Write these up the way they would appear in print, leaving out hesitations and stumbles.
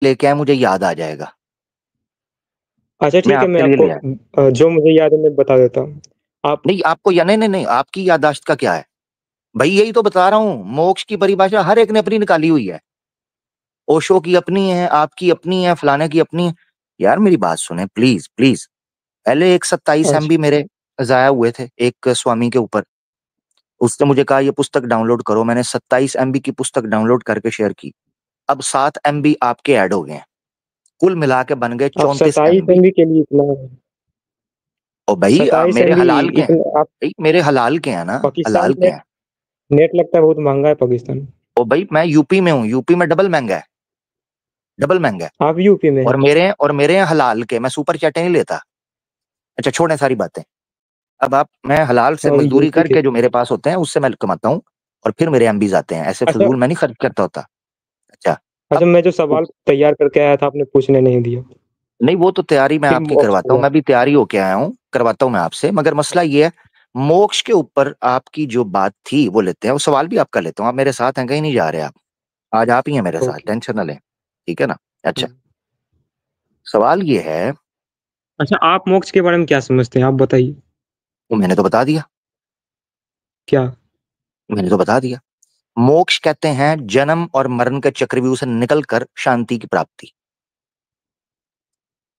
लेके आए, मुझे याद आ जाएगा। अच्छा मैं ठीक है, मैं आपके लिए आपको ले आया। जो मुझे याद है मैं बता देता हूँ। आप नहीं आपको, या नहीं नहीं नहीं, आपकी याददाश्त का क्या है भाई? यही तो बता रहा हूँ, मोक्ष की परिभाषा हर एक ने अपनी निकाली हुई है। ओशो की अपनी है, आपकी अपनी है, फलाने की अपनी है। यार मेरी बात सुने प्लीज प्लीज। पहले एक 27 अच्छा, MB मेरे जाया हुए थे एक स्वामी के ऊपर। उसने मुझे कहा ये पुस्तक डाउनलोड करो, मैंने 27 MB की पुस्तक डाउनलोड करके शेयर की। अब 7 MB आपके ऐड हो गए हैं, कुल मिला के बन गए आप 34 MB। 27 MB के लिए इतना, और भाई 27 मेरे MB हलाल के हैं। इतना आप भाई मेरे हलाल के हैं ना, पाकिस्तान हलाल के नेट हैं। नेट लगता है बहुत महंगा है पाकिस्तान। और भाई मैं यूपी में हूँ, यूपी में डबल महंगा है, डबल महंगा है। आप यूपी में हैं? और मेरे यहाँ हलाल के, मैं सुपर चैटें नहीं लेता। अच्छा छोड़ें सारी बातें। अब आप, मैं हलाल से और मजदूरी यूपी के। करके जो मेरे पास होते हैं उससे मैं कमाता हूँ, और फिर मेरे MBs आते हैं, ऐसे अच्छा, फजूल मैं नहीं खर्च करता होता। अच्छा। अच्छा, अब मैं जो सवाल तैयार करके आया था आपने पूछने नहीं दिया। नहीं, वो तो तैयारी मैं फिर आपकी मोक्ष करवाता हो हूँ, गया। मैं भी तैयारी होके आया हूँ, करवाता हूँ मैं आपसे, मगर मसला ये है, मोक्ष के ऊपर आपकी जो बात थी वो लेते हैं, वो सवाल भी आपका लेता हूँ। आप मेरे साथ हैं, कहीं नहीं जा रहे आप, आज आप ही हैं मेरे साथ, ओके। टेंशन ना लें। ठीक है ना? अच्छा। हम्म। सवाल ये है, अच्छा, आप मोक्ष के बारे में क्या समझते हैं, आप बताइए। वो मैंने तो बता दिया, क्या? मैंने तो बता दिया। मोक्ष कहते हैं जन्म और मरण के चक्रव्यूह से निकलकर शांति की प्राप्ति।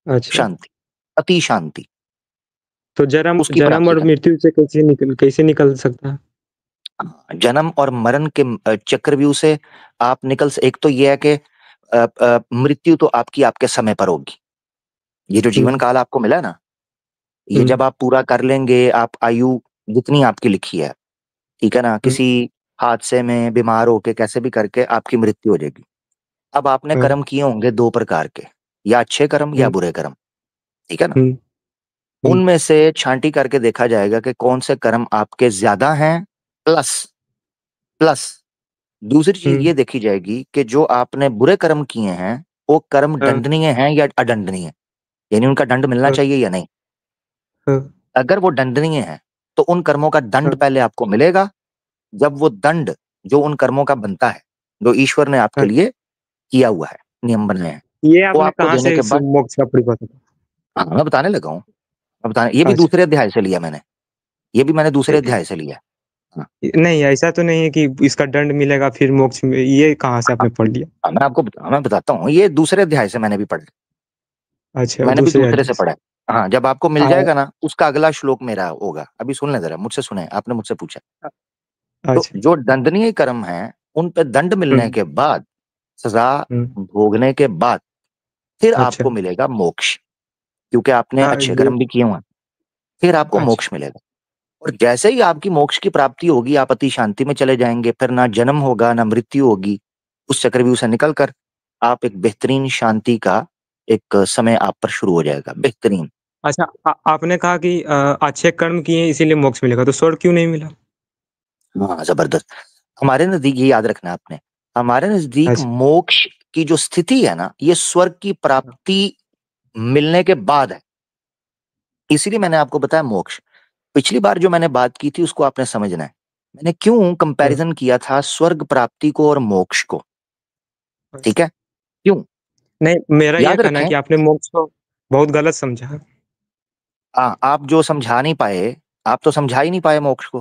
अच्छा, शांति, अति शांति, तो जन्म उसकी जन्म प्राप्ति और करना। मृत्यु से कैसे निकल सकता है? जन्म और मरण के चक्रव्यूह से आप एक तो यह है कि मृत्यु तो आपकी आपके समय पर होगी। ये जो जीवन हम्म। काल आपको मिला है ना, ये हम्म। जब आप पूरा कर लेंगे, आप आयु जितनी आपकी लिखी है, ठीक है ना, हम्म। किसी हादसे में बीमार होके कैसे भी करके आपकी मृत्यु हो जाएगी। अब आपने हाँ। कर्म किए होंगे दो प्रकार के, या अच्छे कर्म या हम्म। बुरे कर्म, ठीक है ना। हम्म। हम्म। उनमें से छांटी करके देखा जाएगा कि कौन से कर्म आपके ज्यादा हैं, प्लस प्लस दूसरी चीज हम्म। ये देखी जाएगी कि जो आपने बुरे कर्म किए हैं, वो कर्म हाँ। दंडनीय हैं या अदंडनीय, यानी उनका दंड मिलना हाँ। चाहिए या नहीं। हाँ। अगर वो दंडनीय है तो उन कर्मों का दंड हाँ। पहले आपको मिलेगा। जब वो दंड जो उन कर्मों का बनता है, जो ईश्वर ने आपके हाँ। लिए किया हुआ है, नियम बने हैं, ये वो आपने आपको कहाँ देने से के इस बाद, मोक्ष का परिभाषा? हाँ मैं बताने लगा हूँ, मैं बताने, ये भी अच्छा। दूसरे अध्याय से लिया मैंने, ये भी मैंने दूसरे ए- अध्याय से लिया। हाँ। नहीं, ऐसा तो नहीं है कि इसका दंड मिलेगा फिर मोक्ष में, ये कहाँ से आपने पढ़ लिया? मैं बताता हूँ, ये दूसरे अध्याय से मैंने भी पढ़ा, अच्छा, मैंने भी दूसरे दूसरे अध्याय से से। पढ़ा है। हाँ, जब आपको मिल आ, जाएगा ना, उसका अगला श्लोक मेरा होगा, अभी सुन ले जरा, मुझसे सुने, आपने मुझसे पूछा। तो अच्छा। जो दंडनीय कर्म है, उन पे दंड मिलने हम्म। के बाद, सजा हम्म। भोगने के बाद, फिर अच्छा। आपको मिलेगा मोक्ष, क्योंकि आपने हाँ, अच्छे ये। कर्म भी किए हुए हैं। फिर आपको अच्छा। मोक्ष मिलेगा। और जैसे ही आपकी मोक्ष की प्राप्ति होगी, आप अति शांति में चले जाएंगे, फिर ना जन्म होगा ना मृत्यु होगी। उस चक्रव्यूह से निकलकर आप एक बेहतरीन शांति का एक समय आप पर शुरू हो जाएगा, बेहतरीन। अच्छा, आपने कहा कि अच्छे कर्म किए इसीलिए मोक्ष मिलेगा, तो स्वर्ग क्यों नहीं मिला? हाँ जबरदस्त। हमारे नजदीक ये याद रखना आपने, हमारे नजदीक अच्छा। मोक्ष की जो स्थिति है ना, ये स्वर्ग की प्राप्ति मिलने के बाद है। इसीलिए मैंने आपको बताया मोक्ष। पिछली बार जो मैंने बात की थी उसको आपने समझना है। मैंने क्यों हाँ। कंपैरिजन किया था स्वर्ग प्राप्ति को और मोक्ष को, ठीक है? क्यों? नहीं, मेरा यह याद कहना है रखें। कि आपने मोक्ष को बहुत गलत समझा है। आप जो समझा नहीं पाए, आप तो समझा ही नहीं पाए मोक्ष को।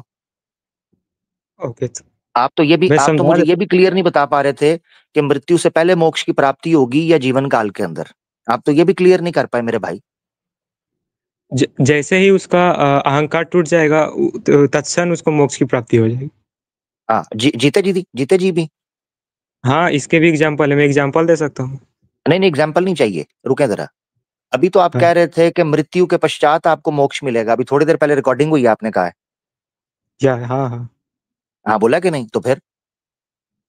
ओके, तो मैं आप तो समझा मुझे ये देता भी क्लियर नहीं बता पा रहे थे कि मृत्यु से पहले मोक्ष की प्राप्ति होगी या जीवन काल के अंदर। आप तो ये भी क्लियर नहीं कर पाए मेरे भाई। जैसे ही उसका अहंकार टूट जाएगा तो तत्क्षण उसको मोक्ष की प्राप्ति हो जाएगी। हाँ, जीते जी भी। हाँ, इसके भी एग्जाम्पल है, मैं एग्जाम्पल दे सकता हूँ। नहीं नहीं, एग्जाम्पल नहीं चाहिए, रुके जरा। अभी तो आप हाँ। कह रहे थे कि मृत्यु के पश्चात आपको मोक्ष मिलेगा, अभी थोड़ी देर पहले रिकॉर्डिंग हुई, आपने कहा है। हाँ। हाँ। हाँ बोला कि नहीं? तो फिर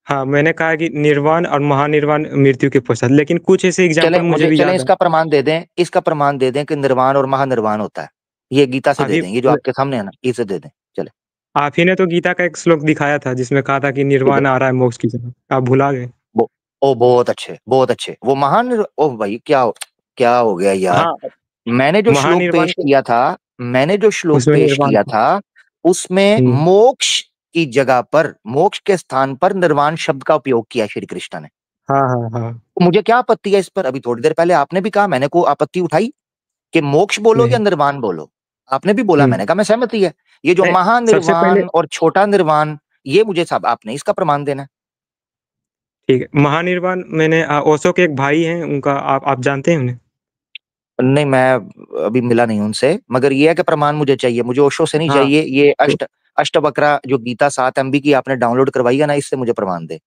हाँ, मैंने कहा कि निर्वाण और महानिर्वाण मृत्यु के पश्चात, लेकिन कुछ ऐसे चलें, एग्जाम्पल मुझे मुझे भी चलें याद है। इसका प्रमाण दे दें, इसका प्रमाण दे दें कि निर्वाण और महानिर्वाण होता है। ये गीता से दे अभी दें, ये जो आपके सामने है ना, इसे दे दें। चले। आप ही ने तो गीता का एक श्लोक दिखाया था जिसमें कहा था कि किधर? निर्वाण आ रहा है मोक्ष की जगह, आप भुला गए। वो ओ बहुत अच्छे, बहुत अच्छे, वो महान, ओ भाई क्या हो गया यार। हाँ, मैंने जो श्लोक महानिर्वाण पेश के किया था, मैंने जो श्लोक उसमें पेश निर्वाण किया था। था, उसमें हम्म। मोक्ष की जगह पर, मोक्ष के स्थान पर निर्वाण शब्द का उपयोग किया श्री कृष्ण ने। हाँ, हाँ, हाँ। तो मुझे क्या आपत्ति है इस पर? अभी थोड़ी देर पहले आपने भी कहा, मैंने को आपत्ति उठाई कि मोक्ष बोलो या नहीं। निर्वाण बोलो। आपने भी बोला, हुँ। मैंने कहा मैं सहमति है। ये जो नहीं, सबसे पहले महानिर्वाण और छोटा निर्वाण, ये मुझे सब आपने इसका प्रमाण देना है। ठीक है, महानिर्वाण मैंने ओशो के एक भाई हैं, उनका आप जानते हैं उन्हें? नहीं, मैं अभी मिला नहीं उनसे, मगर ये है कि प्रमाण मुझे चाहिए, मुझे ओशो से नहीं हाँ, चाहिए। ये तो अष्टवक्रा जो गीता 7 MB की आपने डाउनलोड करवाई है ना, इससे मुझे प्रमाण दे।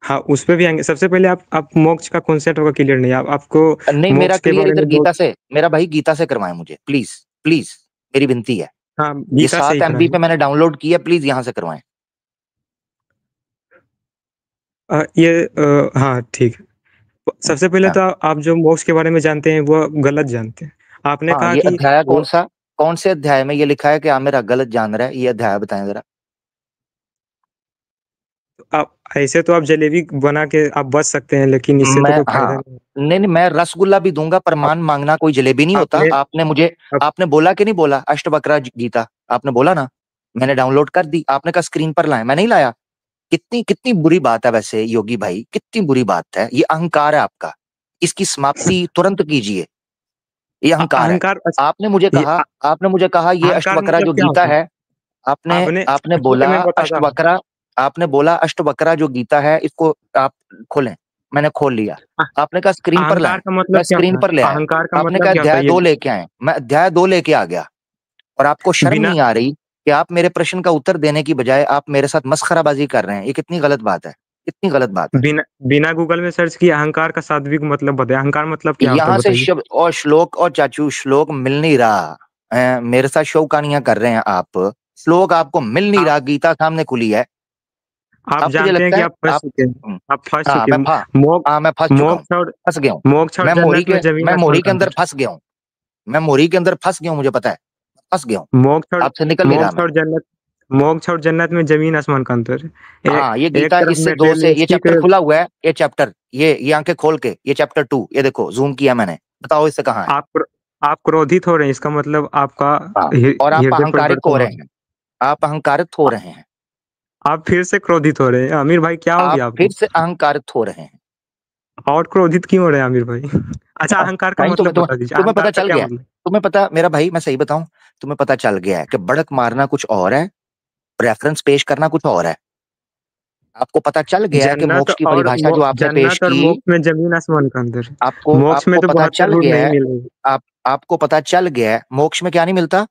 हाँ, उस पे भी आएँगे। सबसे पहले आप मोक्ष का कॉन्सेप्ट होगा क्लियर नहीं, आप आपको नहीं, मेरा मोक्ष के क्लियर बारे इधर में बहुत। गीता से, मेरा भाई गीता से करवाएं मुझे, प्लीज प्लीज, मेरी विनती है। हाँ, ये गीता से ही 7 MB कराएँगे। पे मैंने डाउनलोड किया, प्लीज यहाँ से करवाएं। हाँ, ठीक है। सबसे पहले हाँ तो आप जो मोक्ष के बारे में जानते हैं, वो गलत जानते हैं। आपने हाँ, कहा ये कि अध्याय वो कौन सा, कौन से अध्याय में ये लिखा है कि आप मेरा गलत जान रहा है? ये अध्याय बताएं जरा। आप ऐसे तो आप जलेबी बना के आप बच सकते हैं, लेकिन इससे तो मैं कोई फ़ायदा हाँ, नहीं है। नहीं नहीं, मैं रसगुल्ला भी दूंगा पर आप मान मांगना कोई जलेबी नहीं होता। आपने आपने मुझे, आप आपने बोला कि नहीं बोला अष्टवक्रा गीता? आपने बोला ना, मैंने डाउनलोड कर दी, आपने कहा स्क्रीन पर लाए, मैं नहीं लाया। कितनी कितनी बुरी बात है वैसे योगी भाई, कितनी बुरी बात है। ये अहंकार है आपका, इसकी समाप्ति तुरंत कीजिए। ये अहंकार है। अहंकार ये आपने मुझे कहा ये अहंकार अष्टवक्रा मतलब जो क्या गीता होता है? है, आपने आपने आपने ठीक है, बोला मैं बताता हूँ। अष्टवक्रा, आपने बोला अष्टवक्रा जो गीता है इसको आप खोलें। मैंने खोल लिया। अ, आपने कहा स्क्रीन पर अहंकार लाएं, का मैं मतलब क्या स्क्रीन होता है? पर ले आया। अहंकार का आपने मतलब कहा क्या होता अध्याय है? ये 2 लेके आए, मैं अध्याय 2 लेके आ गया। और आपको शर्म बिना नहीं आ रही कि आप मेरे प्रश्न का उत्तर देने की बजाय आप मेरे साथ मस्खराबाजी कर रहे हैं? ये कितनी गलत बात है, कितनी गलत बात है। बिना बिना गूगल में सर्च किए अहंकार का शाब्दिक मतलब बताइए। अहंकार मतलब क्या होता है यहाँ से बताइए? शब्द और श्लोक, और चाचू श्लोक मिल नहीं रहा है, मेरे साथ शो कहानियां कर रहे हैं आप। श्लोक आपको मिल नहीं आप रहा, गीता सामने खुली है। आप अब मुझे जानते हैं लगता कि है आप फँस आप, चुके हैं। हम्म, आप फँस हाँ चुके मैं हैं। फा मोक्ष हाँ मैं फंस चुका हूँ, मोक्ष और फंस गया हूँ। मोक्ष और मैं मोरी जन्नत के में ज़मीन मैं आसमान मोरी का के अंदर अंतर फंस गया हूँ। मैं मोरी के अंदर फंस गया हूँ, मुझे पता है, फंस गया हूँ। है। आपसे निकल नहीं रहा मैं। मोक्ष और जन्नत में ज़मीन आसमान का अंतर है। हाँ, ये एक गीता तरफ इससे 2 से, ये मटेरियलिस्टिक चैप्टर खुला हुआ है, ये चैप्टर, ये आंखें खोल के, ये चैप्टर 2, ये देखो जूम किया मैंने, बताओ इससे कहाँ है। आप आप क्रोधित हो रहे हैं, इसका मतलब आपका हाँ, और आप हृदय अहंकारित हो परिवर्तन हो रहे रहा है। हैं, आप अहंकारित हो रहे हैं, आप फिर से क्रोधित हो रहे हैं। आमिर भाई क्या हो आप गया फिर आपको? से अहंकारित हो रहे हैं। और क्रोधित क्यों हो रहे हैं आमिर भाई? अच्छा, अहंकार का नहीं, मतलब बता दीजिए, तुम्हें पता अहंकार का चल क्या गया है? मतलब? तुम्हें पता, मेरा भाई मैं सही बताऊं, तुम्हें पता चल गया है कि बढ़क मारना कुछ और है, रेफरेंस पेश करना कुछ और है। आपको पता चल गया है कि मोक्ष की परिभाषा जो आपने पेश जन्नत और की, मोक्ष में ज़मीन आसमान का अंतर है। आपको मोक्ष में आपको तो पता 72 चल हुर गया नहीं है, मिलेगी। आपको पता चल गया है मोक्ष में क्या नहीं मिलता।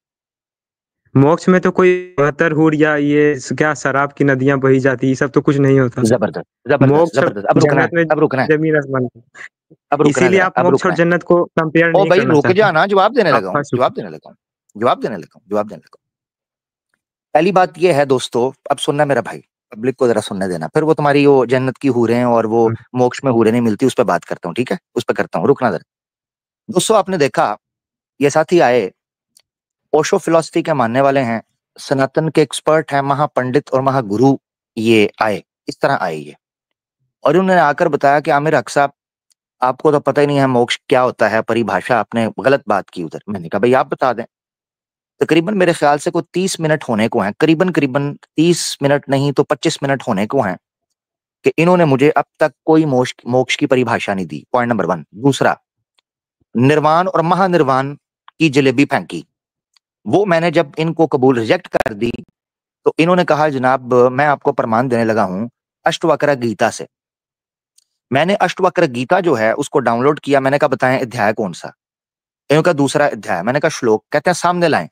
मोक्ष में तो कोई 72 हूर या ये क्या शराब की नदियाँ बही जाती, ये सब तो कुछ नहीं होता। जबरदस्त जबरदस्त मोक्ष और जबरदस्त, अब रुकना है, जन्नत में अब रुकना है, ज़मीन आसमान का। अब रुकना है इसीलिए जरा, आप अब मोक्ष और रुकना है। जन्नत को कंपेयर ओ नहीं भाई करना रुक चाहते। जा ना, जवाब देने आप लगा हूँ, फँस चुके जवाब हैं। देने लगा हूँ, जवाब देने लगा हूँ, जवाब देने लगा हूँ। पहली बात ये है दोस्तों, अब सुनना मेरा भाई, पब्लिक को जरा सुनने देना, फिर वो तुम्हारी वो जन्नत की हूरें और वो हुँ। मोक्ष में हूरें नहीं मिलती, उस पर बात करता हूँ, ठीक है, उस पर करता हूँ, रुकना जरा। दोस्तों आपने देखा, ये साथी आए, ओशो फिलॉसफी के मानने वाले हैं, सनातन के एक्सपर्ट हैं, महापंडित और महागुरु, ये आए, इस तरह आए ये, और उन्होंने आकर बताया कि आमिर हक साहब, आपको तो पता ही नहीं है मोक्ष क्या होता है, परिभाषा आपने गलत बात की उधर। मैंने कहा भाई आप बता दें। तकरीबन मेरे ख्याल से कोई 30 मिनट होने को हैं, करीबन करीबन 30 मिनट नहीं तो 25 मिनट होने को हैं कि इन्होंने मुझे अब तक कोई मोक्ष मोक्ष की परिभाषा नहीं दी, पॉइंट नंबर 1। दूसरा, निर्वाण और महानिर्वाण की जलेबी फेंकी, वो मैंने जब इनको कबूल रिजेक्ट कर दी, तो इन्होंने कहा जनाब मैं आपको प्रमाण देने लगा हूं अष्टवक्र गीता से। मैंने अष्टवक्र गीता जो है उसको डाउनलोड किया, मैंने कहा बताएं अध्याय कौन सा? इन्होंने कहा दूसरा अध्याय, मैंने कहा श्लोक, कहते हैं सामने लाएं।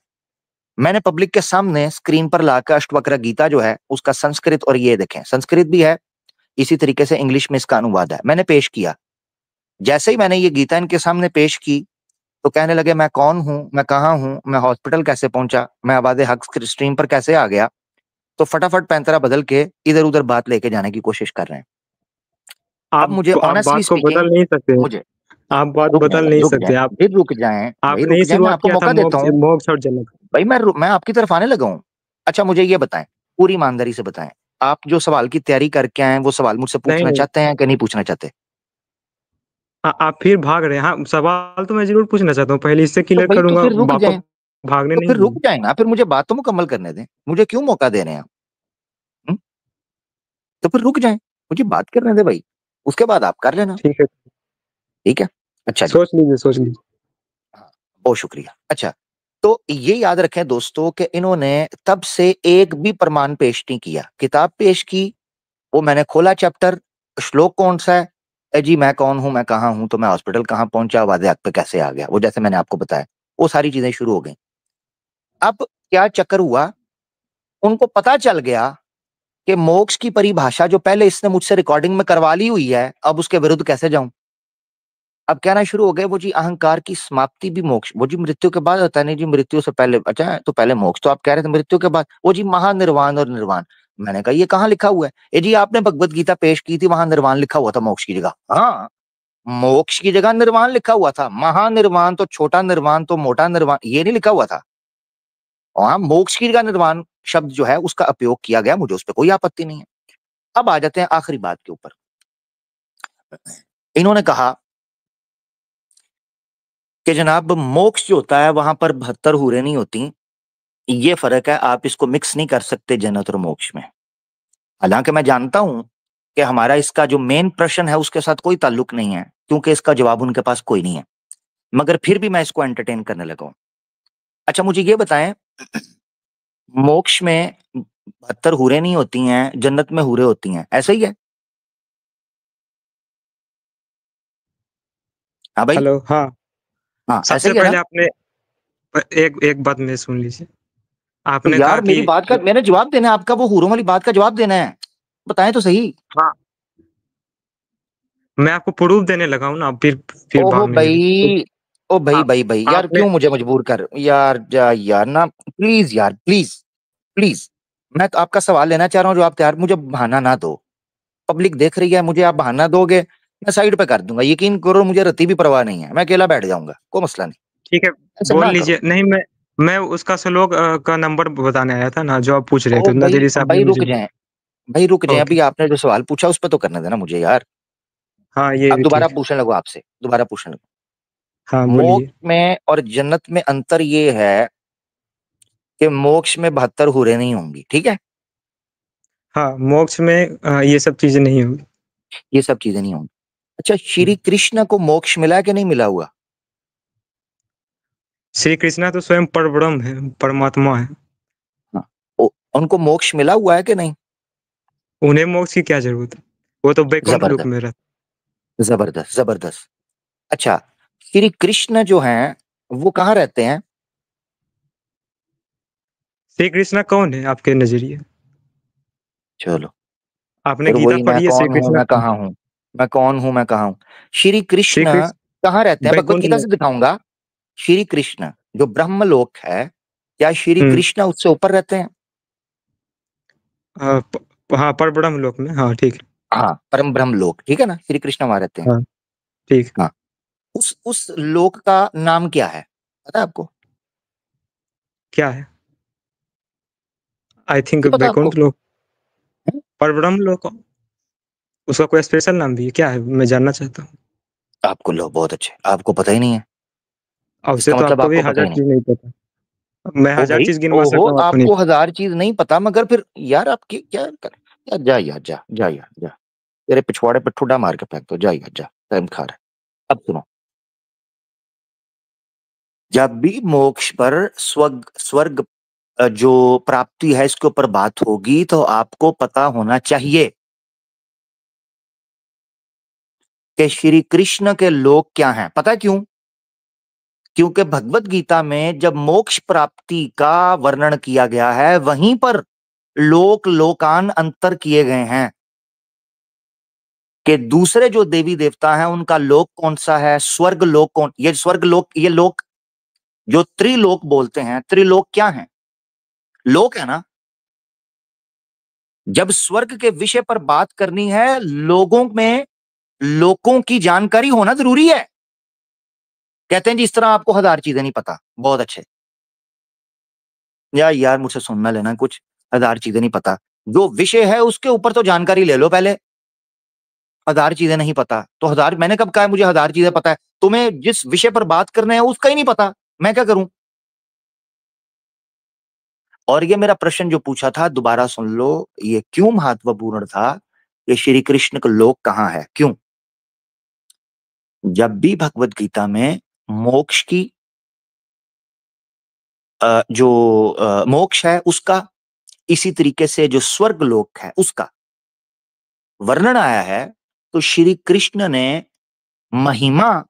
मैंने पब्लिक के सामने स्क्रीन पर लाकर अष्टवक्र गीता जो है उसका संस्कृत, और ये देखें संस्कृत भी है, इसी तरीके से इंग्लिश में इसका अनुवाद है, मैंने पेश किया। जैसे ही मैंने ये गीता इनके सामने पेश की, तो कहने लगे मैं कौन हूं, मैं कहाँ हूं, मैं हॉस्पिटल कैसे पहुंचा, मैं आवाज़ हक स्ट्रीम पर कैसे आ गया। तो फटाफट पैंतरा बदल के इधर उधर बात लेके जाने की कोशिश कर रहे हैं। अब मुझे आप ऑनेस्टली बात को स्पीकिंग, बदल नहीं सकते। मुझे, आप बात रुक जाएं बदल भाई, नहीं रुक सकते। जाएं, आप फिर रुक जाएं भाई, आपने रुक ही जाएं, मैं शुरुआत आपको किया था मौका देता हूँ। मोक्ष और जन्नत। भाई मैं आपकी तरफ आने लगा हूँ। अच्छा मुझे ये बताएं, पूरी ईमानदारी से बताएं, आप जो सवाल की तैयारी करके आए हैं वो सवाल मुझसे नहीं, पूछना नहीं। चाहते हैं कि नहीं पूछना चाहते? आप फिर भाग रहे हैं। हाँ, सवाल तो मैं ज़रूर पूछना चाहता हूँ। पहले इससे तो क्लियर भाई तो करूँगा, फिर रुक आपको जाएं, भागने तो नहीं फिर रुक दूँगा। जाएं ना, फिर मुझे बात तो मुकम्मल करने दें, मुझे क्यों मौका दे रहे हैं आप? हम्म? तो फिर रुक जाएं, मुझे बात करने दे भाई। उसके बाद आप कर लेना। ठीक है, ठीक है, अच्छा जी। सोच लीजिए, सोच लीजिए। हाँ, बहुत शुक्रिया। अच्छा, तो ये याद रखें दोस्तों कि इन्होंने तब से एक भी प्रमाण पेश नहीं किया। किताब पेश की, वो मैंने खोला चैप्टर, श्लोक कौन सा है, जी मैं कौन हूं, मैं कहाँ हूं, तो मैं हॉस्पिटल कहाँ पहुंचा, वादे हक पे कैसे आ गया, वो जैसे मैंने आपको बताया, वो सारी चीजें शुरू हो गई। अब क्या चक्कर हुआ, उनको पता चल गया कि मोक्ष की परिभाषा जो पहले इसने मुझसे रिकॉर्डिंग में करवा ली हुई है, अब उसके विरुद्ध कैसे जाऊं। अब कहना शुरू हो गए, वो जी अहंकार की समाप्ति भी मोक्ष, वो जी मृत्यु के बाद होता है, नहीं जी मृत्यु से पहले, अच्छा तो पहले मोक्ष, तो आप कह रहे थे मृत्यु के बाद, वो जी महानिर्वाण और निर्वाण। मैंने कहा ये कहाँ लिखा हुआ है, ये जी आपने भगवत गीता पेश की थी, वहां निर्वाण लिखा हुआ था मोक्ष की जगह। हाँ, मोक्ष की जगह निर्वाण लिखा हुआ था, महानिर्वाण तो छोटा निर्वाण तो मोटा निर्वाण ये नहीं लिखा हुआ था। वहां मोक्ष की जगह निर्वाण शब्द जो है उसका उपयोग किया गया, मुझे उस पर कोई आपत्ति नहीं है। अब आ जाते हैं आखिरी बात के ऊपर। इन्होंने कहा कि जनाब मोक्ष जो होता है वहां पर 72 हूरें नहीं होती, ये फर्क है, आप इसको मिक्स नहीं कर सकते जन्नत और मोक्ष में। हालांकि मैं जानता हूं कि हमारा इसका जो मेन प्रश्न है उसके साथ कोई ताल्लुक नहीं है, क्योंकि इसका जवाब उनके पास कोई नहीं है, मगर फिर भी मैं इसको एंटरटेन करने लगा हूं। अच्छा मुझे ये बताएं, मोक्ष में 72 हूरें नहीं होती हैं, जन्नत में हूरें होती हैं, ऐसा ही है? हाँ भाई। हेलो, हाँ। हाँ ऐसा सबसे ही है ना? पहले आपने एक एक बात में सुन लीजिए। तो आपने कहा यार कि मेरी बात का मैंने जवाब देना है, आपका वो हूरों वाली बात का जवाब देना है, बताएं तो सही। हाँ, मैं आपको प्रूफ देने लगा हूँ ना, आप फिर ओहो भागने लगे। तो भाई, ओ भाई आप भाई भाई, यार आपने क्यों मुझे मजबूर कर, यार जा यार ना, प्लीज यार प्लीज, प्लीज। मैं तो आपका सवाल लेना चाह रहा हूँ, जो आप तैयार, मुझे बहाना ना दो। पब्लिक देख रही है, मुझे आप बहाना दोगे, मैं साइड पे कर दूंगा, यकीन करो मुझे रत्ती भी परवाह नहीं है, मैं अकेला बैठ जाऊंगा, कोई मसला नहीं। ठीक है, ऐसा बोल ना करो। लीजिए। नहीं, मैं उसका श्लोक का नंबर बताने आया था ना, जो आप पूछ रहे थे, ओ उतना भाई, देरी से आपने भाई रुक मुझे। जाएं, भाई रुक जाएं, ओके। अभी आपने जो सवाल पूछा उस पर तो करने देना मुझे यार। हाँ, ये अब भी दोबारा ठीक है। पूछने लगो आपसे, दोबारा पूछने लगो। हाँ, मोक्ष बोलिए। में और जन्नत में अंतर ये है कि मोक्ष में 72 हूरें नहीं होंगी, ठीक है? हाँ, मोक्ष में ये सब चीजें नहीं होंगी। ये सब चीजें नहीं होंगी। अच्छा, श्री हम्म। कृष्ण को मोक्ष मिला कि नहीं मिला हुआ? श्री कृष्णा तो स्वयं परब्रह्म है, परमात्मा है। हाँ, उनको मोक्ष मिला हुआ है कि नहीं? उन्हें मोक्ष की क्या जरूरत है, वो तो वैकुंठ लोक जबरदस्त, में रहते। जबरदस्त, जबरदस्त। अच्छा, श्री कृष्ण जो हैं वो कहाँ रहते हैं? श्री कृष्णा कौन है आपके नजरिए? चलो, आपने फिर गीता वही, मैं पढ़ी है, श्री कौन हूं, कृष्णा मैं कौन? कहाँ हूं, मैं कौन हूं, मैं कहाँ हूं। श्री श्री कृष्ण कृष्ण कहाँ रहते हैं, भगवत वैकुंठ गीता लोक। से दिखाऊंगा। श्री कृष्ण जो ब्रह्मलोक है, क्या श्री हम्म। कृष्ण उससे ऊपर रहते हैं? हाँ, परब्रह्म लोक में, हाँ ठीक है। हाँ, परम ब्रह्म लोक, ठीक है ना, श्री कृष्ण वहां रहते हैं। हाँ, ठीक है। हाँ, उस लोक का नाम क्या है, पता है आपको? क्या है? आई थिंक ये पता है आपको? वैकुंठ लोक, हैं? परब्रह्म लोक। उसका कोई स्पेशल नाम भी है क्या, है मैं जानना चाहता हूँ। आपको लो, बहुत अच्छे, आपको पता ही नहीं है, अब से इसका तो मतलब आपको भी आपको पता हजार ही नहीं। चीज नहीं पता। मैं ओ हजार भाई, चीज गिनवा ओहो, सकता हूँ, आपको नहीं आपको पता। 1000 चीज नहीं पता, मगर फिर यार आप क्या कर, यार जा यार, जा जा यार जा, तेरे पिछवाड़े पे ठुड्डा मार के फेंक दो, जा यार जा, टाइम खा रहा है। अब सुनो, जब भी मोक्ष पर स्वर्ग स्वर्ग जो प्राप्ति है इसके ऊपर बात होगी, तो आपको पता होना चाहिए कि श्री कृष्ण के लोक क्या हैं। पता है क्यों? क्योंकि भगवत गीता में जब मोक्ष प्राप्ति का वर्णन किया गया है, वहीं पर लोक लोकान अंतर किए गए हैं कि दूसरे जो देवी देवता हैं उनका लोक कौन सा है, स्वर्ग लोक कौन, ये स्वर्ग लोक, ये लोक जो त्रिलोक बोलते हैं, त्रिलोक क्या है, लोक है ना। जब स्वर्ग के विषय पर बात करनी है, लोगों में लोकों की जानकारी होना जरूरी है। कहते हैं जी इस तरह आपको 1000 चीजें नहीं पता, बहुत अच्छे, यार मुझसे सुनना लेना कुछ, 1000 चीजें नहीं पता, जो विषय है उसके ऊपर तो जानकारी ले लो पहले। 1000 चीजें नहीं पता तो 1000, मैंने कब कहा है मुझे 1000 चीजें पता है? तुम्हें जिस विषय पर बात करना है उसका ही नहीं पता, मैं क्या करूं? और ये मेरा प्रश्न जो पूछा था, दोबारा सुन लो, ये क्यों महत्वपूर्ण था, कि श्री कृष्ण का लोक कहाँ है। क्यों? जब भी भगवत गीता में मोक्ष की जो मोक्ष है उसका, इसी तरीके से जो स्वर्ग लोक है उसका वर्णन आया है, तो श्री कृष्ण ने महिमा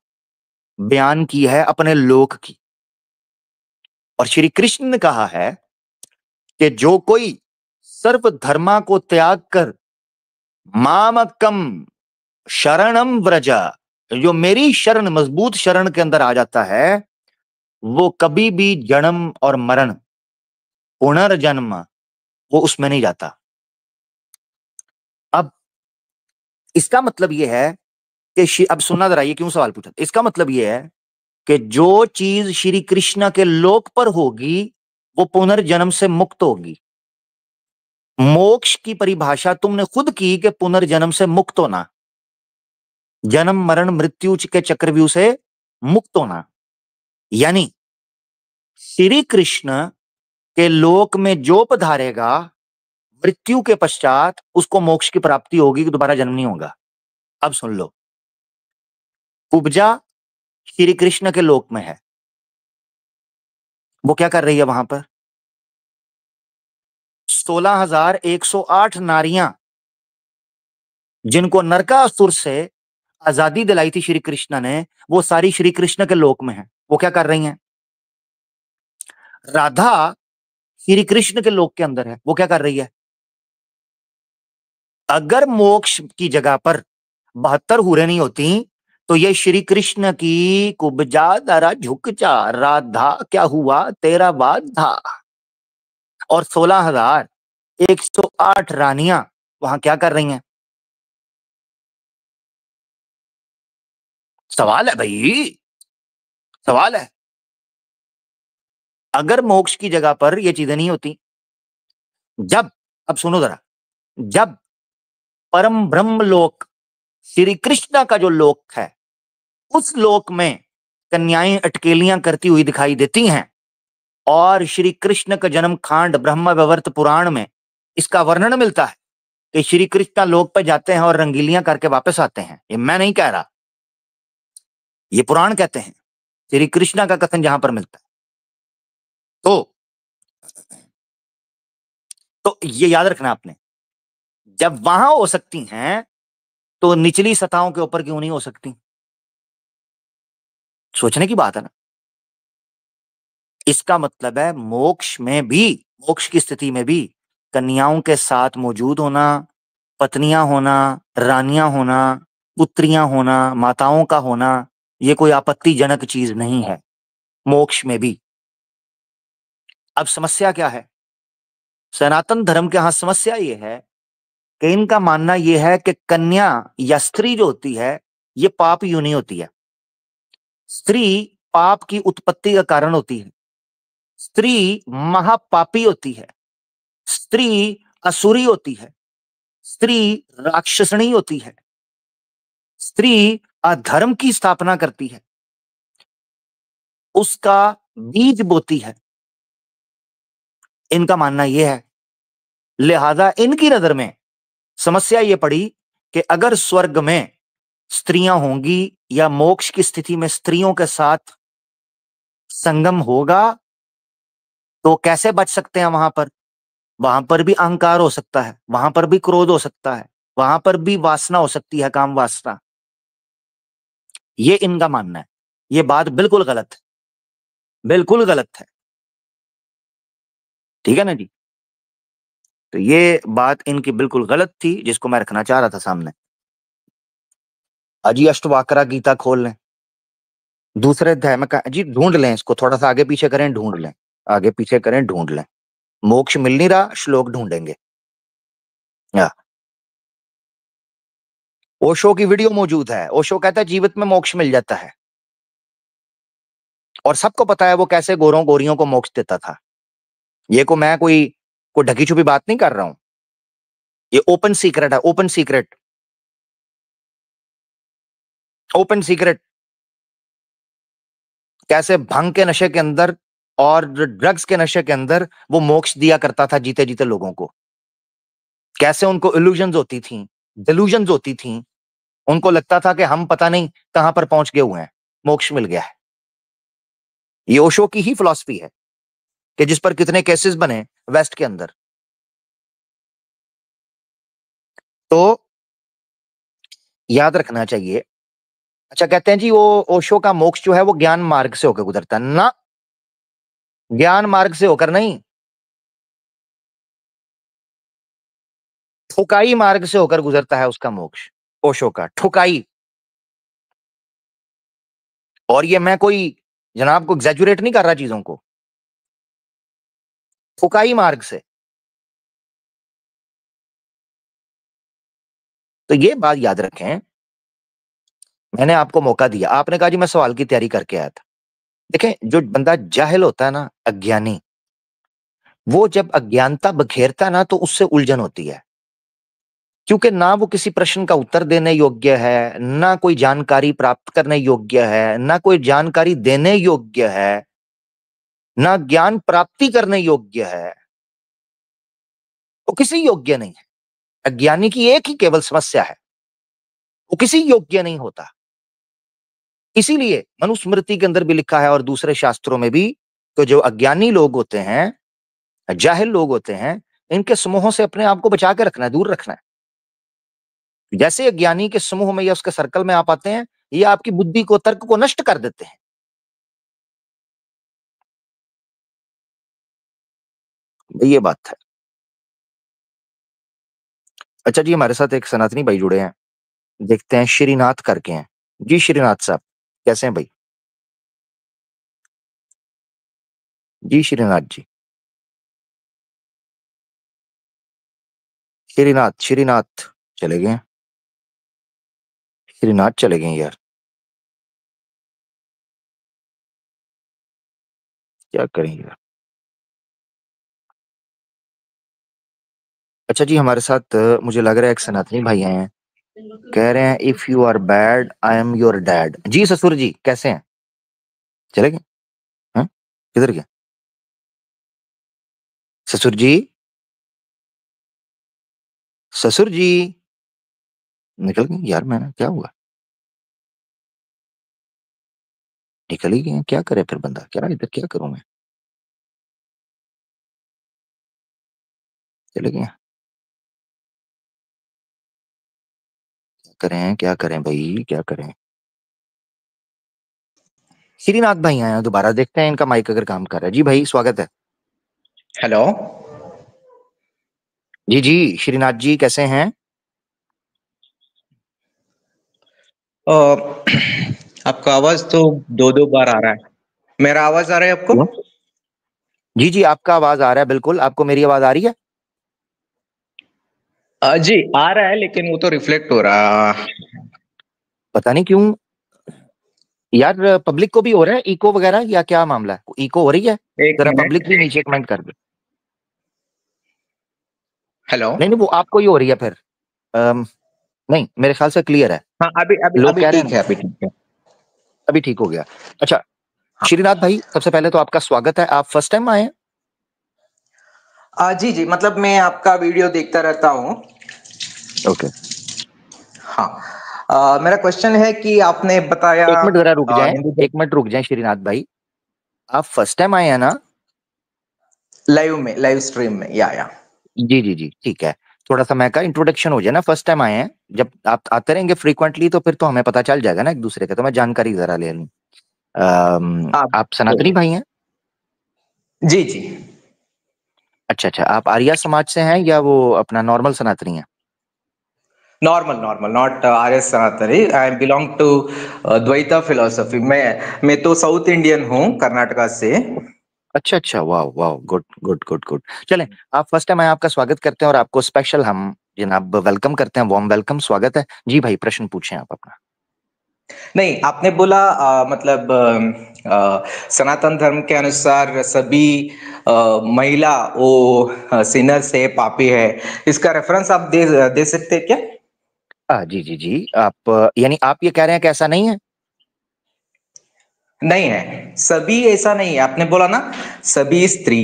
बयान की है अपने लोक की। और श्री कृष्ण ने कहा है कि जो कोई सर्व धर्मा को त्याग कर मामकम शरणम व्रजा, जो मेरी शरण, मजबूत शरण के अंदर आ जाता है, वो कभी भी जन्म और मरण, पुनर्जन्म, वो उसमें नहीं जाता। अब इसका मतलब यह है कि अब सुनना जरा, ये क्यों सवाल पूछा। इसका मतलब यह है कि जो चीज श्री कृष्ण के लोक पर होगी वो पुनर्जन्म से मुक्त होगी। मोक्ष की परिभाषा तुमने खुद की कि पुनर्जन्म से मुक्त होना, जन्म मरण मृत्यु के चक्रव्यूह से मुक्त होना। यानी श्री कृष्ण के लोक में जो पधारेगा, मृत्यु के पश्चात उसको मोक्ष की प्राप्ति होगी, दोबारा जन्म नहीं होगा। अब सुन लो, उपजा श्री कृष्ण के लोक में है, वो क्या कर रही है वहां पर? 16,108 नारियां जिनको नरकासुर से आजादी दिलाई थी श्री कृष्ण ने, वो सारी श्री कृष्ण के लोक में है। वो क्या कर रही हैं? राधा श्री कृष्ण के लोक के अंदर है, वो क्या कर रही है? अगर मोक्ष की जगह पर 72 हूरें नहीं होती तो ये श्री कृष्ण की कुब्जा दरा झुक जा, राधा क्या हुआ तेरा वाधा। और 16,108 रानियां वहां क्या कर रही हैं? सवाल है भाई, सवाल है। अगर मोक्ष की जगह पर ये चीजें नहीं होती, जब, अब सुनो जरा, जब परम ब्रह्म लोक श्री कृष्ण का जो लोक है, उस लोक में कन्याएं अटकेलियां करती हुई दिखाई देती हैं, और श्री कृष्ण का जन्म कांड ब्रह्म वैवर्त पुराण में इसका वर्णन मिलता है कि श्री कृष्ण लोक पर जाते हैं और रंगीलियां करके वापस आते हैं। ये मैं नहीं कह रहा, ये पुराण कहते हैं, श्री कृष्ण का कथन जहां पर मिलता है। तो ये याद रखना आपने, जब वहां हो सकती हैं तो निचली सतहों के ऊपर क्यों नहीं हो सकती? सोचने की बात है ना। इसका मतलब है मोक्ष में भी, मोक्ष की स्थिति में भी कन्याओं के साथ मौजूद होना, पत्नियां होना, रानियां होना, पुत्रियां होना, माताओं का होना, ये कोई आपत्तिजनक चीज नहीं है मोक्ष में भी। अब समस्या क्या है? सनातन धर्म के यहां समस्या ये है कि इनका मानना यह है कि कन्या या स्त्री जो होती है ये पाप योनि होती है। स्त्री पाप की उत्पत्ति का कारण होती है, स्त्री महापापी होती है, स्त्री असुरी होती है, स्त्री राक्षसणी होती है, स्त्री अधर्म की स्थापना करती है, उसका बीज बोती है। इनका मानना यह है, लिहाजा इनकी नजर में समस्या यह पड़ी कि अगर स्वर्ग में स्त्रियां होंगी या मोक्ष की स्थिति में स्त्रियों के साथ संगम होगा तो कैसे बच सकते हैं वहां पर? वहां पर भी अहंकार हो सकता है, वहां पर भी क्रोध हो सकता है, वहां पर भी वासना हो सकती है, काम वासना। ये इनका मानना है। ये बात बिल्कुल गलत है, बिल्कुल गलत है। ठीक है ना जी? तो ये बात इनकी बिल्कुल गलत थी, जिसको मैं रखना चाह रहा था सामने। अजी अष्टवाकरा गीता खोल लें, दूसरे अध्याय में जी ढूंढ लें इसको, थोड़ा सा आगे पीछे करें, ढूंढ लें, आगे पीछे करें, ढूंढ लें। मोक्ष मिल नहीं रहा, श्लोक ढूंढेंगे। ओशो की वीडियो मौजूद है। ओशो कहता है जीवित में मोक्ष मिल जाता है, और सबको पता है वो कैसे गोरों गोरियों को मोक्ष देता था। ये को मैं कोई ढकी छुपी बात नहीं कर रहा हूं, ये ओपन सीक्रेट है, ओपन सीक्रेट, ओपन सीक्रेट। कैसे भंग के नशे के अंदर और ड्रग्स के नशे के अंदर वो मोक्ष दिया करता था जीते जीते लोगों को, कैसे उनको इल्यूजन्स होती थी, डिल्यूजन्स होती थी, उनको लगता था कि हम पता नहीं कहां पर पहुंच गए हुए हैं, मोक्ष मिल गया है। ये ओशो की ही फिलॉसफी है कि जिस पर कितने केसेस बने वेस्ट के अंदर। तो याद रखना चाहिए। अच्छा, कहते हैं जी वो ओशो का मोक्ष जो है वो ज्ञान मार्ग से होकर गुजरता है ना, ज्ञान मार्ग से होकर नहीं, ठुकाई मार्ग से होकर गुजरता है उसका मोक्ष, ओशो का ठुकाई। और ये मैं कोई जनाब को एग्जैजुरेट नहीं कर रहा चीजों को, ठुकाई मार्ग से। तो ये बात याद रखें। मैंने आपको मौका दिया, आपने कहा जी मैं सवाल की तैयारी करके आया था। देखें, जो बंदा जाहिल होता है ना, अज्ञानी, वो जब अज्ञानता बखेरता है ना तो उससे उलझन होती है, क्योंकि ना वो किसी प्रश्न का उत्तर देने योग्य है, ना कोई जानकारी प्राप्त करने योग्य है, ना कोई जानकारी देने योग्य है, ना ज्ञान प्राप्ति करने योग्य है, वो किसी योग्य नहीं है। अज्ञानी की एक ही केवल समस्या है, वो किसी योग्य नहीं होता। इसीलिए मनुस्मृति के अंदर भी लिखा है और दूसरे शास्त्रों में भी, तो जो अज्ञानी लोग होते हैं, जाहिल लोग होते हैं, इनके समूहों से अपने आप को बचा के रखना है, दूर रखना है। जैसे अज्ञानी के समूह में या उसके सर्कल में आप आते हैं, ये आपकी बुद्धि को, तर्क को नष्ट कर देते हैं। ये बात है। अच्छा जी, हमारे साथ एक सनातनी भाई जुड़े हैं, देखते हैं, श्रीनाथ करके हैं जी। श्रीनाथ साहब कैसे हैं भाई? जी श्रीनाथ जी, श्रीनाथ, श्रीनाथ चले गए, श्रीनाथ चले गए यार, क्या करें यार। अच्छा जी, हमारे साथ मुझे लग रहा है एक सनातनी भाई आए हैं, कह रहे हैं if you are bad I am your dad. जी ससुर जी कैसे हैं? चले गए? हैं? किधर गए ससुर जी? ससुर जी निकल गए यार, मैंने क्या हुआ, निकल ही गए, क्या करे फिर बंदा, क्या इधर क्या करूं मैं, चले गए, करें क्या करें भाई, क्या करें। श्रीनाथ भाई आए हैं दोबारा, देखते हैं इनका माइक अगर काम कर रहा है। जी भाई स्वागत है। हेलो। जी जी श्रीनाथ जी कैसे हैं? आपका आवाज तो दो दो बार आ रहा है। मेरा आवाज आ रहा है आपको? जी जी आपका आवाज आ रहा है बिल्कुल, आपको मेरी आवाज आ रही है? जी आ रहा है, लेकिन वो तो रिफ्लेक्ट हो रहा। पता नहीं क्यों यार, पब्लिक को भी हो रहा है इको वगैरह, या क्या मामला है, इको हो रही है? एक जरा मिनट। पब्लिक भी नीचे कमेंट कर दे। हेलो। नहीं नहीं वो आपको ही हो रही है फिर। नहीं मेरे ख्याल से क्लियर है, हाँ, अभी अभी लोग अभी कह रहे ठीक हैं। है, अभी ठीक है। अभी ठीक हो गया। अच्छा हाँ। श्रीनाथ भाई, सबसे पहले तो आपका स्वागत है, आप फर्स्ट टाइम आए हैं? जी जी, मतलब मैं आपका वीडियो देखता रहता हूँ। ओके, हाँ। मेरा क्वेश्चन है कि आपने बताया एक मिनट जरा रुक जाएं, हिंदू एक मिनट रुक जाएं श्रीनाथ भाई, आप फर्स्ट टाइम आए हैं ना? लाइव में, लाइव स्ट्रीम में, या जी जी जी ठीक है। थोड़ा सा मैं का इंट्रोडक्शन हो जाए ना, फर्स्ट टाइम आए हैं, जब आप आते रहेंगे फ्रीक्वेंटली तो फिर तो हमें पता चल जाएगा ना एक दूसरे का, तो मैं जानकारी जरा ले लूं। आप आप सनातनी भाई हैं? जी जी। अच्छा अच्छा, आप आर्या समाज से हैं या वो अपना नॉर्मल सनातनी हैं? Normal normal, not Arya Sanatani. I belong to Dvaita philosophy. मैं तो साउथ इंडियन हूँ, कर्नाटका से। अच्छा अच्छा, वाह वाह, गुड गुड गुड गुड। चलें, आप फर्स्ट टाइम आए, आपका स्वागत करते हैं और आपको स्पेशल हम जनाब वेलकम करते हैं, वार्म वेलकम, स्वागत है जी। भाई प्रश्न पूछें आप अपना। नहीं, आपने बोला मतलब सनातन धर्म के अनुसार सभी महिला वो सिनर्स है, पापी है। इसका रेफरेंस आप दे सकते हैं क्या? जी जी जी, आप यानी आप ये कह रहे हैं कि ऐसा नहीं है? नहीं है, सभी ऐसा नहीं है। आपने बोला ना सभी स्त्री,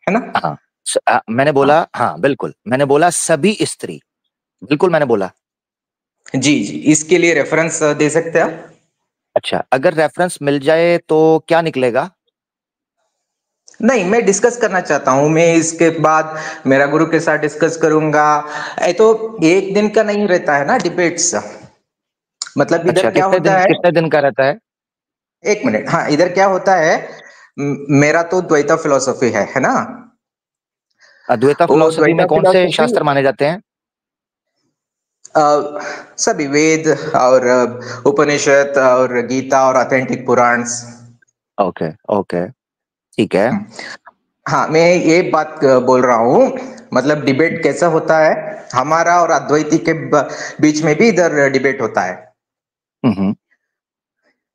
है ना? हाँ मैंने हाँ। बोला, हाँ बिल्कुल, मैंने बोला सभी स्त्री, बिल्कुल मैंने बोला। जी जी, इसके लिए रेफरेंस दे सकते हैं आप? अच्छा, अगर रेफरेंस मिल जाए तो क्या निकलेगा? नहीं, मैं डिस्कस करना चाहता हूँ, मैं इसके बाद मेरा गुरु के साथ डिस्कस करूंगा। ये तो एक दिन का नहीं रहता है ना डिबेट्स, मतलब इधर अच्छा, क्या होता है। कितने दिन का रहता है? एक मिनट, हाँ, इधर क्या होता है, मेरा तो द्वैता फिलोसॉफी है ना। अद्वैता वो फिलॉसफी में द्वैता कौन से फिलोसॉफी शास्त्र माने जाते हैं? सभी वेद और उपनिषद और गीता और ऑथेंटिक पुराण्स। ओके ओके, ठीक है। हाँ, मैं ये बात बोल रहा हूँ, मतलब डिबेट कैसा होता है, हमारा और अद्वैती के बीच में भी इधर डिबेट होता है। हम्म।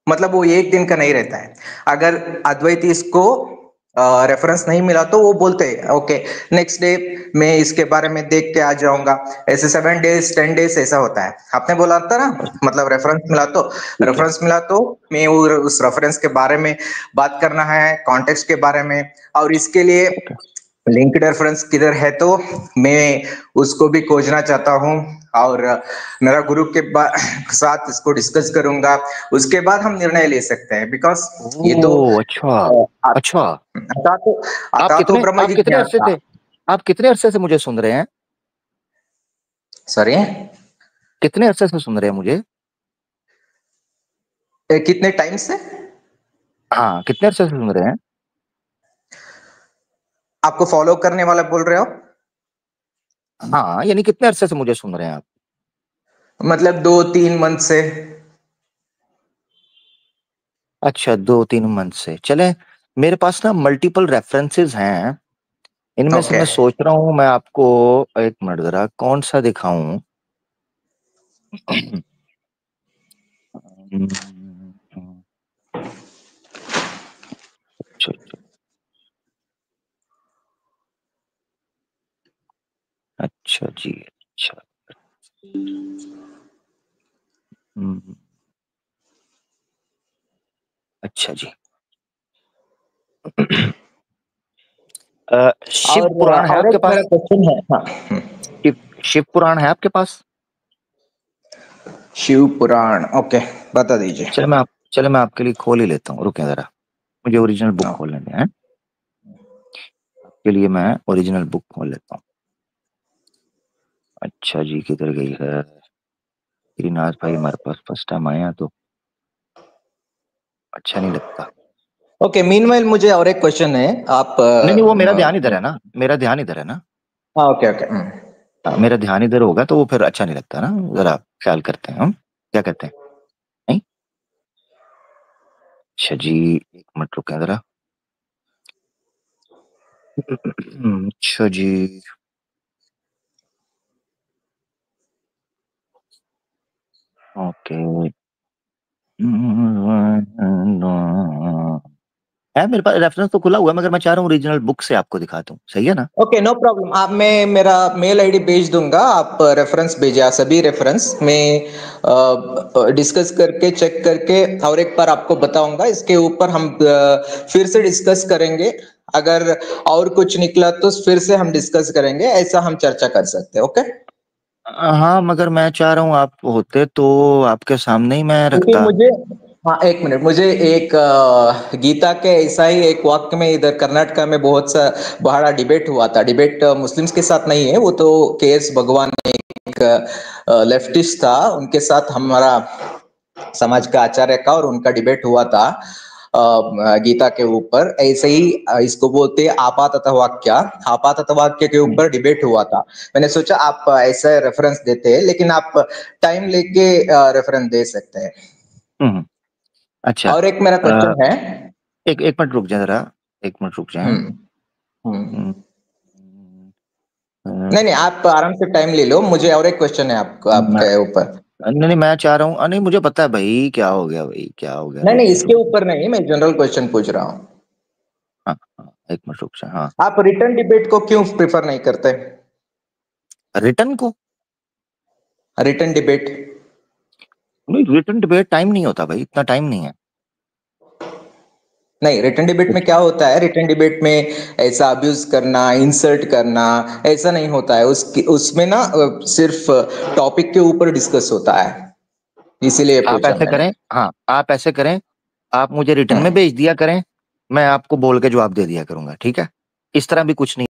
मतलब वो एक दिन का नहीं रहता है। अगर अद्वैती इसको रेफरेंस नहीं मिला तो वो बोलते हैं ओके, नेक्स्ट डे मैं इसके बारे में देख के आ जाऊंगा। ऐसे 7 डेज 10 डेज ऐसा होता है। आपने बोला था ना, मतलब रेफरेंस मिला तो, ठीक है। रेफरेंस मिला तो मैं उस रेफरेंस के बारे में बात करना है, कॉन्टेक्स्ट के बारे में, और इसके लिए ओके। लिंक्ड रेफरेंस किधर है तो मैं उसको भी खोजना चाहता हूँ, और मेरा गुरु के साथ इसको डिस्कस करूंगा। उसके बाद हम निर्णय ले सकते हैं, बिकॉज ये तो ओह अच्छा। अच्छा, अता तो अता तो ब्रह्म आप कितने अरसे जिज्ञासा। से आप कितने अरसे से मुझे सुन रहे हैं? सॉरी, कितने अरसे से सुन रहे हैं मुझे? कितने टाइम से? हाँ, कितने अरसे से सुन रहे हैं? आपको फॉलो करने वाला बोल रहे हो? हाँ, यानी कितने अरसे से मुझे सुन रहे हैं आप? मतलब 2-3 मंथ से। अच्छा, 2-3 मंथ से। चले, मेरे पास ना मल्टीपल रेफरेंसेस हैं। इनमें से ओके, मैं सोच रहा हूँ मैं आपको, एक मिनट जरा, कौन सा दिखाऊं? अच्छा अच्छा। अच्छा जी, अच्छा। हम्म, अच्छा जी। शिव पुराण है और आपके एक मेरा पास? क्वेश्चन है, हाँ। शिव शिव पुराण है आपके पास? शिव पुराण, ओके, बता दीजिए। चले मैं आपके लिए खोल ही लेता हूँ, रुके जरा, मुझे ओरिजिनल बुक खोलने दें। हैं? आपके लिए मैं ओरिजिनल बुक खोल लेता हूँ। अच्छा जी, किधर गई है? गिरिनाथ भाई हमारे पास फर्स्ट टाइम आए हैं तो अच्छा नहीं लगता। ओके, मीनवाइल मुझे और एक क्वेश्चन है, आप नहीं नहीं, वो मेरा ध्यान इधर है ना, मेरा ध्यान इधर है ना। हाँ, ओके ओके। मेरा ध्यान इधर होगा तो वो फिर अच्छा नहीं लगता ना। जरा ख्याल करते हैं हम, क्या कहते हैं? नहीं? अच्छा जी, एक मिनट रुके जरा। अच्छा जी। ओके। है मेरे पास रेफरेंस तो खुला हुआ है, मगर मैं चाह रहा हूँ ओरिजिनल बुक से आपको दिखाता हूँ, सही है ना? ओके, नो प्रॉब्लम, आप, मैं मेरा मेल आईडी भेज दूंगा, आप रेफरेंस भेजिए, सभी रेफरेंस मैं डिस्कस करके चेक करके और एक बार आपको बताऊंगा। इसके ऊपर हम फिर से डिस्कस करेंगे। अगर और कुछ निकला तो फिर से हम डिस्कस करेंगे, ऐसा हम चर्चा कर सकते हैं। ओके, हाँ, मगर मैं चाह रहा हूँ आप होते तो आपके सामने ही मैं क्योंकि रखता। मुझे, हाँ, एक मिनट, मुझे एक गीता के ऐसा ही एक वाक्य में, इधर कर्नाटका में बहुत सा बड़ा डिबेट हुआ था। डिबेट मुस्लिम्स के साथ नहीं है, वो तो के एस भगवान एक लेफ्टिस्ट था, उनके साथ हमारा समाज का आचार्य का और उनका डिबेट हुआ था गीता के ऊपर। ऐसे ही इसको बोलते हैं आपातः वाक्य, आपातः वाक्य के ऊपर डिबेट हुआ था। मैंने सोचा आप ऐसा रेफरेंस देते हैं, लेकिन आप टाइम लेके रेफरेंस दे सकते हैं। हम्म। अच्छा। और एक मेरा अ, क्वेश्चन है। एक एक मिनट रुक जाए जरा, एक मिनट रुक जाए। हम्म हम्म हम्म, नहीं नहीं, आप आराम से टाइम ले लो, मुझे और एक क्वेश्चन है आपको, आपके ऊपर। नहीं नहीं, मैं चाह रहा हूँ, नहीं मुझे पता है भाई, क्या हो गया भाई, क्या हो गया, नहीं रुक नहीं, जा इसके रुक ऊपर नहीं, मैं जनरल क्वेश्चन पूछ रहा हूँ। हाँ हाँ, एक मिनट रुक जा। हाँ, आप रिटर्न डिबेट को क्यों प्रिफर नहीं करते? रिटर्न को? रिटर्न डिबेट, नहीं, रिटर्न डिबेट टाइम नहीं होता भाई, इतना टाइम नहीं है। नहीं, रिटन डिबेट में क्या होता है, रिटन डिबेट में ऐसा अब्यूज करना, इंसल्ट करना, ऐसा नहीं होता है। उसमें ना सिर्फ टॉपिक के ऊपर डिस्कस होता है, इसीलिए आप पूछा ऐसे मैंने। करें, हाँ आप ऐसे करें, आप मुझे रिटर्न में भेज दिया करें, मैं आपको बोल के जवाब दे दिया करूंगा, ठीक है? इस तरह भी कुछ नहीं